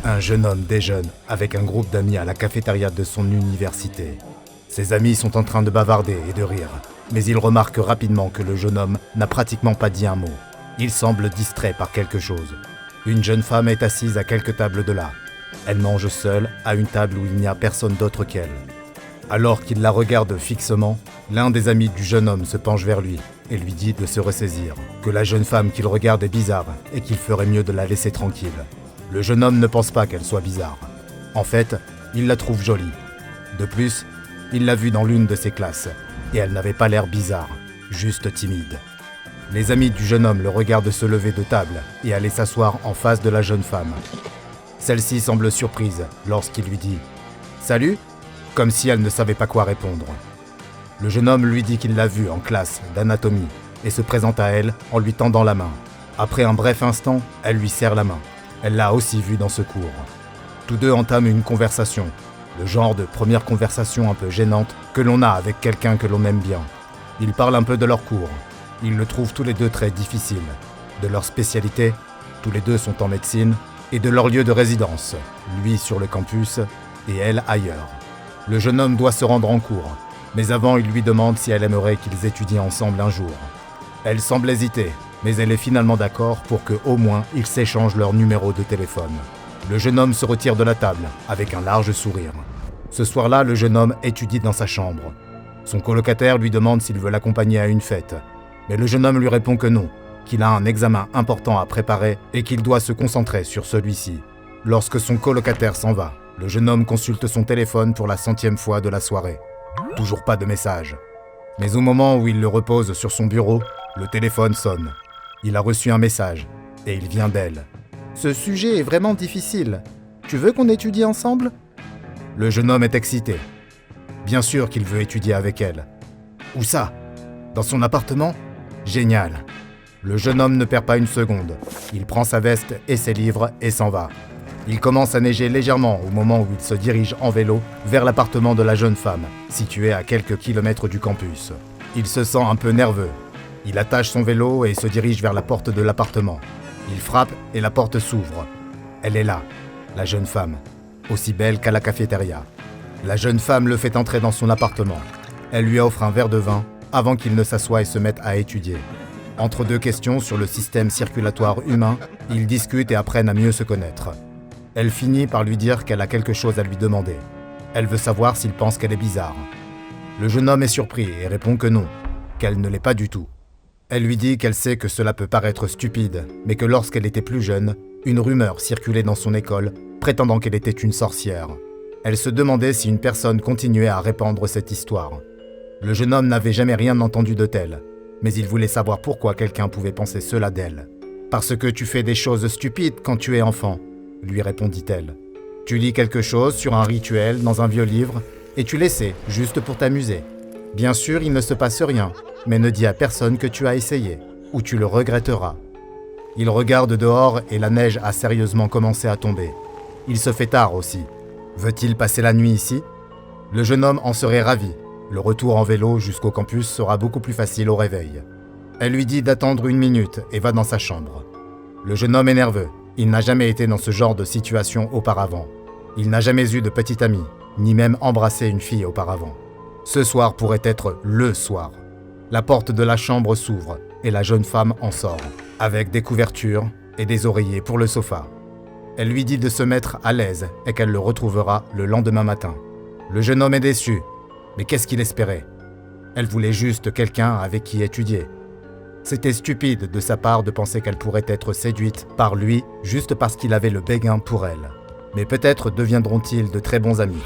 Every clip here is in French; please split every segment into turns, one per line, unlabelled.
Un jeune homme déjeune avec un groupe d'amis à la cafétéria de son université. Ses amis sont en train de bavarder et de rire, mais il remarque rapidement que le jeune homme n'a pratiquement pas dit un mot. Il semble distrait par quelque chose. Une jeune femme est assise à quelques tables de là. Elle mange seule à une table où il n'y a personne d'autre qu'elle. Alors qu'il la regarde fixement, l'un des amis du jeune homme se penche vers lui et lui dit de se ressaisir, que la jeune femme qu'il regarde est bizarre et qu'il ferait mieux de la laisser tranquille. Le jeune homme ne pense pas qu'elle soit bizarre. En fait, il la trouve jolie. De plus, il l'a vue dans l'une de ses classes, et elle n'avait pas l'air bizarre, juste timide. Les amis du jeune homme le regardent se lever de table et aller s'asseoir en face de la jeune femme. Celle-ci semble surprise lorsqu'il lui dit « Salut !» comme si elle ne savait pas quoi répondre. Le jeune homme lui dit qu'il l'a vue en classe d'anatomie et se présente à elle en lui tendant la main. Après un bref instant, elle lui serre la main. Elle l'a aussi vu dans ce cours. Tous deux entament une conversation, le genre de première conversation un peu gênante que l'on a avec quelqu'un que l'on aime bien. Ils parlent un peu de leur cours. Ils le trouvent tous les deux très difficile. De leur spécialité, tous les deux sont en médecine, et de leur lieu de résidence, lui sur le campus et elle ailleurs. Le jeune homme doit se rendre en cours, mais avant il lui demande si elle aimerait qu'ils étudient ensemble un jour. Elle semble hésiter, mais elle est finalement d'accord pour qu'au moins ils s'échangent leur numéro de téléphone. Le jeune homme se retire de la table, avec un large sourire. Ce soir-là, le jeune homme étudie dans sa chambre. Son colocataire lui demande s'il veut l'accompagner à une fête, mais le jeune homme lui répond que non, qu'il a un examen important à préparer et qu'il doit se concentrer sur celui-ci. Lorsque son colocataire s'en va, le jeune homme consulte son téléphone pour la 100e fois de la soirée. Toujours pas de message. Mais au moment où il le repose sur son bureau, le téléphone sonne. Il a reçu un message, et il vient d'elle. « Ce sujet est vraiment difficile. Tu veux qu'on étudie ensemble ?» Le jeune homme est excité. Bien sûr qu'il veut étudier avec elle. Où ça ? Dans son appartement ? Génial. Le jeune homme ne perd pas une seconde. Il prend sa veste et ses livres et s'en va. Il commence à neiger légèrement au moment où il se dirige en vélo vers l'appartement de la jeune femme, situé à quelques kilomètres du campus. Il se sent un peu nerveux. Il attache son vélo et se dirige vers la porte de l'appartement. Il frappe et la porte s'ouvre. Elle est là, la jeune femme, aussi belle qu'à la cafétéria. La jeune femme le fait entrer dans son appartement. Elle lui offre un verre de vin avant qu'il ne s'assoie et se mette à étudier. Entre deux questions sur le système circulatoire humain, ils discutent et apprennent à mieux se connaître. Elle finit par lui dire qu'elle a quelque chose à lui demander. Elle veut savoir s'il pense qu'elle est bizarre. Le jeune homme est surpris et répond que non, qu'elle ne l'est pas du tout. Elle lui dit qu'elle sait que cela peut paraître stupide, mais que lorsqu'elle était plus jeune, une rumeur circulait dans son école, prétendant qu'elle était une sorcière. Elle se demandait si une personne continuait à répandre cette histoire. Le jeune homme n'avait jamais rien entendu de tel, mais il voulait savoir pourquoi quelqu'un pouvait penser cela d'elle. « Parce que tu fais des choses stupides quand tu es enfant », lui répondit-elle. « Tu lis quelque chose sur un rituel dans un vieux livre, et tu l'essaies, juste pour t'amuser. Bien sûr, il ne se passe rien, mais ne dis à personne que tu as essayé, ou tu le regretteras. » Il regarde dehors et la neige a sérieusement commencé à tomber. Il se fait tard aussi. Veut-il passer la nuit ici ? Le jeune homme en serait ravi. Le retour en vélo jusqu'au campus sera beaucoup plus facile au réveil. Elle lui dit d'attendre 1 minute et va dans sa chambre. Le jeune homme est nerveux. Il n'a jamais été dans ce genre de situation auparavant. Il n'a jamais eu de petite amie, ni même embrassé une fille auparavant. Ce soir pourrait être le soir. La porte de la chambre s'ouvre et la jeune femme en sort, avec des couvertures et des oreillers pour le sofa. Elle lui dit de se mettre à l'aise et qu'elle le retrouvera le lendemain matin. Le jeune homme est déçu, mais qu'est-ce qu'il espérait ? Elle voulait juste quelqu'un avec qui étudier. C'était stupide de sa part de penser qu'elle pourrait être séduite par lui juste parce qu'il avait le béguin pour elle. Mais peut-être deviendront-ils de très bons amis.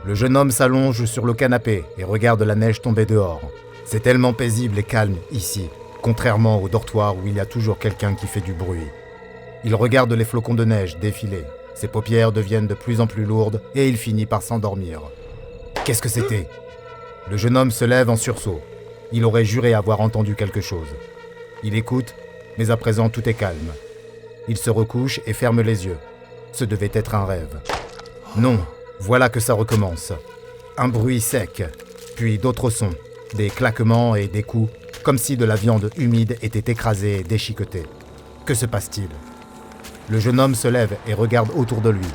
Le jeune homme s'allonge sur le canapé et regarde la neige tomber dehors. C'est tellement paisible et calme ici, contrairement au dortoir où il y a toujours quelqu'un qui fait du bruit. Il regarde les flocons de neige défiler. Ses paupières deviennent de plus en plus lourdes et il finit par s'endormir. Qu'est-ce que c'était ? Le jeune homme se lève en sursaut. Il aurait juré avoir entendu quelque chose. Il écoute, mais à présent tout est calme. Il se recouche et ferme les yeux. Ce devait être un rêve. Non, voilà que ça recommence. Un bruit sec, puis d'autres sons, des claquements et des coups, comme si de la viande humide était écrasée et déchiquetée. Que se passe-t-il ? Le jeune homme se lève et regarde autour de lui.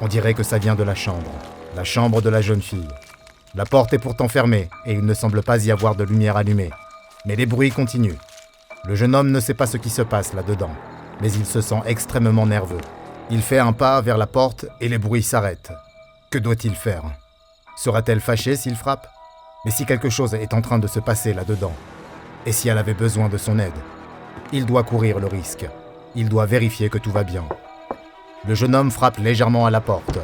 On dirait que ça vient de la chambre de la jeune fille. La porte est pourtant fermée et il ne semble pas y avoir de lumière allumée. Mais les bruits continuent. Le jeune homme ne sait pas ce qui se passe là-dedans, mais il se sent extrêmement nerveux. Il fait un pas vers la porte et les bruits s'arrêtent. Que doit-il faire ? Sera-t-elle fâchée s'il frappe ? Mais si quelque chose est en train de se passer là-dedans, et si elle avait besoin de son aide, il doit courir le risque. Il doit vérifier que tout va bien. Le jeune homme frappe légèrement à la porte.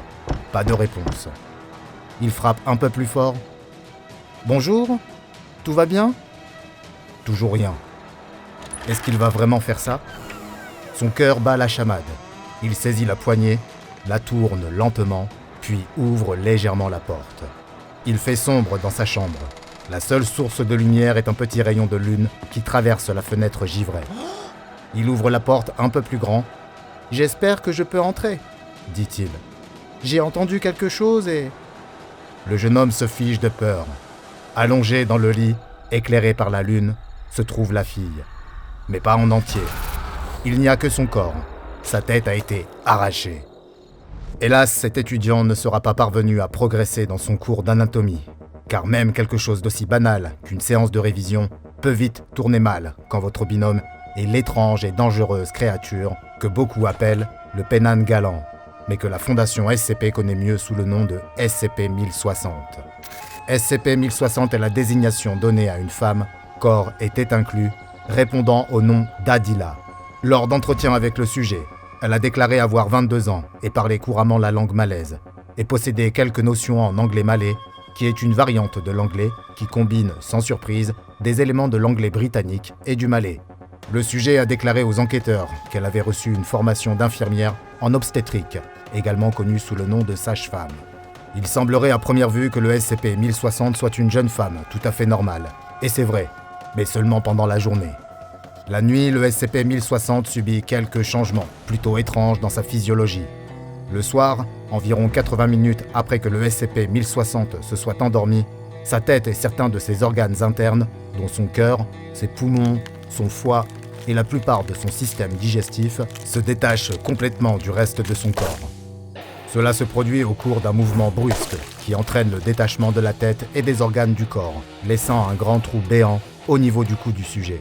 Pas de réponse. Il frappe un peu plus fort. « Bonjour ? Tout va bien ?» Toujours rien. Est-ce qu'il va vraiment faire ça ? Son cœur bat la chamade. Il saisit la poignée, la tourne lentement, puis ouvre légèrement la porte. Il fait sombre dans sa chambre. La seule source de lumière est un petit rayon de lune qui traverse la fenêtre givrée. Il ouvre la porte un peu plus grand. « J'espère que je peux entrer, » dit-il. « J'ai entendu quelque chose et... » Le jeune homme se fige de peur. Allongé dans le lit, éclairé par la lune, se trouve la fille. Mais pas en entier. Il n'y a que son corps. Sa tête a été arrachée. Hélas, cet étudiant ne sera pas parvenu à progresser dans son cours d'anatomie, car même quelque chose d'aussi banal qu'une séance de révision peut vite tourner mal quand votre binôme est l'étrange et dangereuse créature que beaucoup appellent le Pennan galant, mais que la fondation SCP connaît mieux sous le nom de SCP-1060. SCP-1060 est la désignation donnée à une femme, corps et tête inclus, répondant au nom d'Adila. Lors d'entretiens avec le sujet, elle a déclaré avoir 22 ans et parler couramment la langue malaise, et posséder quelques notions en anglais malais, qui est une variante de l'anglais qui combine, sans surprise, des éléments de l'anglais britannique et du malais. Le sujet a déclaré aux enquêteurs qu'elle avait reçu une formation d'infirmière en obstétrique, également connue sous le nom de sage-femme. Il semblerait à première vue que le SCP-1060 soit une jeune femme tout à fait normale, et c'est vrai, mais seulement pendant la journée. La nuit, le SCP-1060 subit quelques changements plutôt étranges dans sa physiologie. Le soir, environ 80 minutes après que le SCP-1060 se soit endormi, sa tête et certains de ses organes internes, dont son cœur, ses poumons, son foie et la plupart de son système digestif, se détachent complètement du reste de son corps. Cela se produit au cours d'un mouvement brusque qui entraîne le détachement de la tête et des organes du corps, laissant un grand trou béant au niveau du cou du sujet.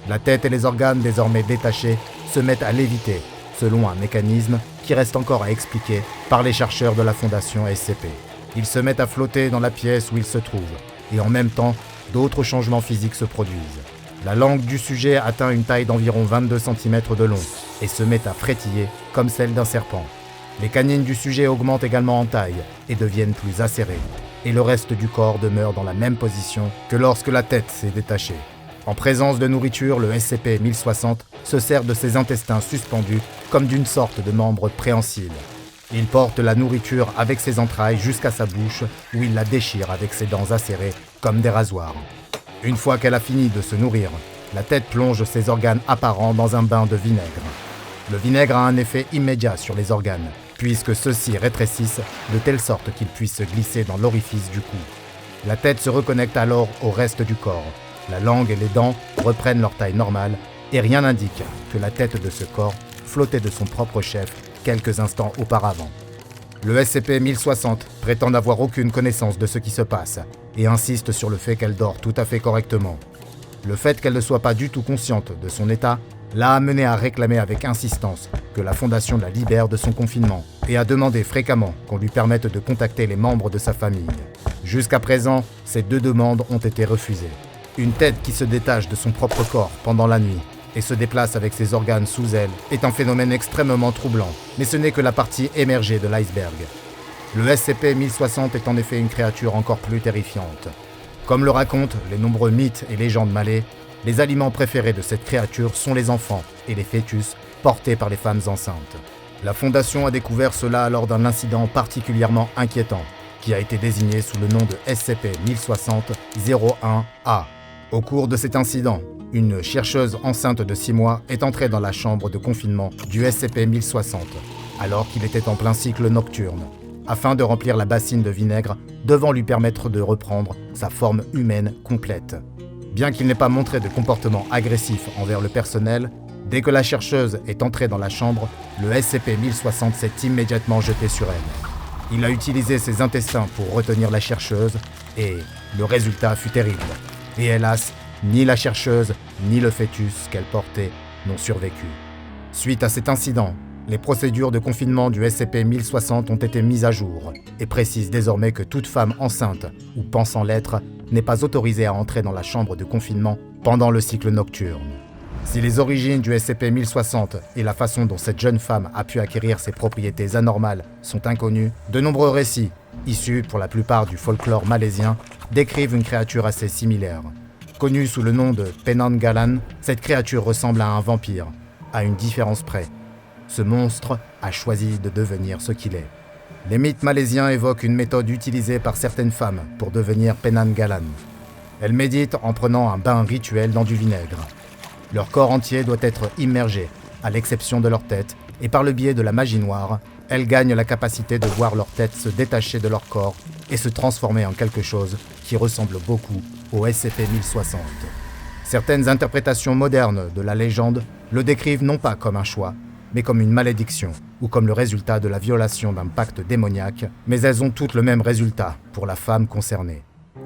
La tête et les organes désormais détachés se mettent à léviter, selon un mécanisme qui reste encore à expliquer par les chercheurs de la Fondation SCP. Ils se mettent à flotter dans la pièce où ils se trouvent, et en même temps, d'autres changements physiques se produisent. La langue du sujet atteint une taille d'environ 22 cm de long, et se met à frétiller comme celle d'un serpent. Les canines du sujet augmentent également en taille, et deviennent plus acérées, et le reste du corps demeure dans la même position que lorsque la tête s'est détachée. En présence de nourriture, le SCP-1060 se sert de ses intestins suspendus comme d'une sorte de membre préhensile. Il porte la nourriture avec ses entrailles jusqu'à sa bouche où il la déchire avec ses dents acérées comme des rasoirs. Une fois qu'elle a fini de se nourrir, la tête plonge ses organes apparents dans un bain de vinaigre. Le vinaigre a un effet immédiat sur les organes, puisque ceux-ci rétrécissent de telle sorte qu'ils puissent se glisser dans l'orifice du cou. La tête se reconnecte alors au reste du corps. La langue et les dents reprennent leur taille normale et rien n'indique que la tête de ce corps flottait de son propre chef quelques instants auparavant. Le SCP-1060 prétend n'avoir aucune connaissance de ce qui se passe et insiste sur le fait qu'elle dort tout à fait correctement. Le fait qu'elle ne soit pas du tout consciente de son état l'a amenée à réclamer avec insistance que la Fondation la libère de son confinement et à demander fréquemment qu'on lui permette de contacter les membres de sa famille. Jusqu'à présent, ces deux demandes ont été refusées. Une tête qui se détache de son propre corps pendant la nuit et se déplace avec ses organes sous elle est un phénomène extrêmement troublant, mais ce n'est que la partie émergée de l'iceberg. Le SCP-1060 est en effet une créature encore plus terrifiante. Comme le racontent les nombreux mythes et légendes malais, les aliments préférés de cette créature sont les enfants et les fœtus portés par les femmes enceintes. La Fondation a découvert cela lors d'un incident particulièrement inquiétant, qui a été désigné sous le nom de SCP-1060-01A. Au cours de cet incident, une chercheuse enceinte de 6 mois est entrée dans la chambre de confinement du SCP-1060, alors qu'il était en plein cycle nocturne, afin de remplir la bassine de vinaigre devant lui permettre de reprendre sa forme humaine complète. Bien qu'il n'ait pas montré de comportement agressif envers le personnel, Dès que la chercheuse est entrée dans la chambre, le SCP-1060 s'est immédiatement jeté sur elle. Il a utilisé ses intestins pour retenir la chercheuse et le résultat fut terrible. Et hélas, ni la chercheuse ni le fœtus qu'elle portait n'ont survécu. Suite à cet incident, les procédures de confinement du SCP-1060 ont été mises à jour et précisent désormais que toute femme enceinte ou pensant l'être n'est pas autorisée à entrer dans la chambre de confinement pendant le cycle nocturne. Si les origines du SCP-1060 et la façon dont cette jeune femme a pu acquérir ses propriétés anormales sont inconnus, de nombreux récits, issus pour la plupart du folklore malaisien, décrivent une créature assez similaire. Connue sous le nom de Penanggalan, cette créature ressemble à un vampire, à une différence près. Ce monstre a choisi de devenir ce qu'il est. Les mythes malaisiens évoquent une méthode utilisée par certaines femmes pour devenir Penanggalan. Elles méditent en prenant un bain rituel dans du vinaigre. Leur corps entier doit être immergé, à l'exception de leur tête, et par le biais de la magie noire, elles gagnent la capacité de voir leur tête se détacher de leur corps et se transformer en quelque chose qui ressemble beaucoup au SCP-1060. Certaines interprétations modernes de la légende le décrivent non pas comme un choix, mais comme une malédiction, ou comme le résultat de la violation d'un pacte démoniaque, mais elles ont toutes le même résultat pour la femme concernée.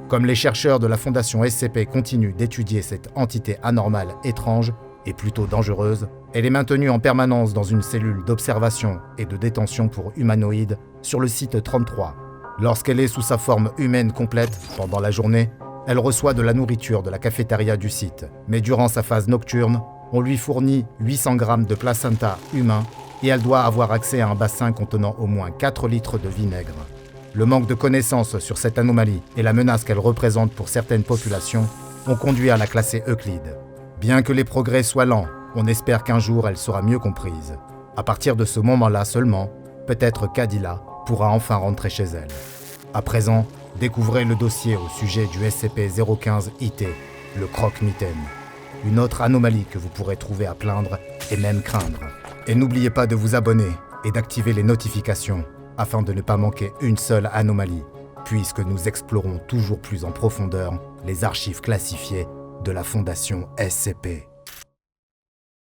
Comme les chercheurs de la Fondation SCP continuent d'étudier cette entité anormale étrange et plutôt dangereuse, elle est maintenue en permanence dans une cellule d'observation et de détention pour humanoïdes sur le site 33. Lorsqu'elle est sous sa forme humaine complète, pendant la journée, elle reçoit de la nourriture de la cafétéria du site, mais durant sa phase nocturne, on lui fournit 800 grammes de placenta humain et elle doit avoir accès à un bassin contenant au moins 4 litres de vinaigre. Le manque de connaissances sur cette anomalie et la menace qu'elle représente pour certaines populations ont conduit à la classer Euclide. Bien que les progrès soient lents, on espère qu'un jour elle sera mieux comprise. À partir de ce moment-là seulement, peut-être qu'Adila pourra enfin rentrer chez elle. À présent, découvrez le dossier au sujet du SCP-015-IT, le croque-mitaine. Une autre anomalie que vous pourrez trouver à plaindre et même craindre. Et n'oubliez pas de vous abonner et d'activer les notifications afin de ne pas manquer une seule anomalie, puisque nous explorons toujours plus en profondeur les archives classifiées de la Fondation SCP.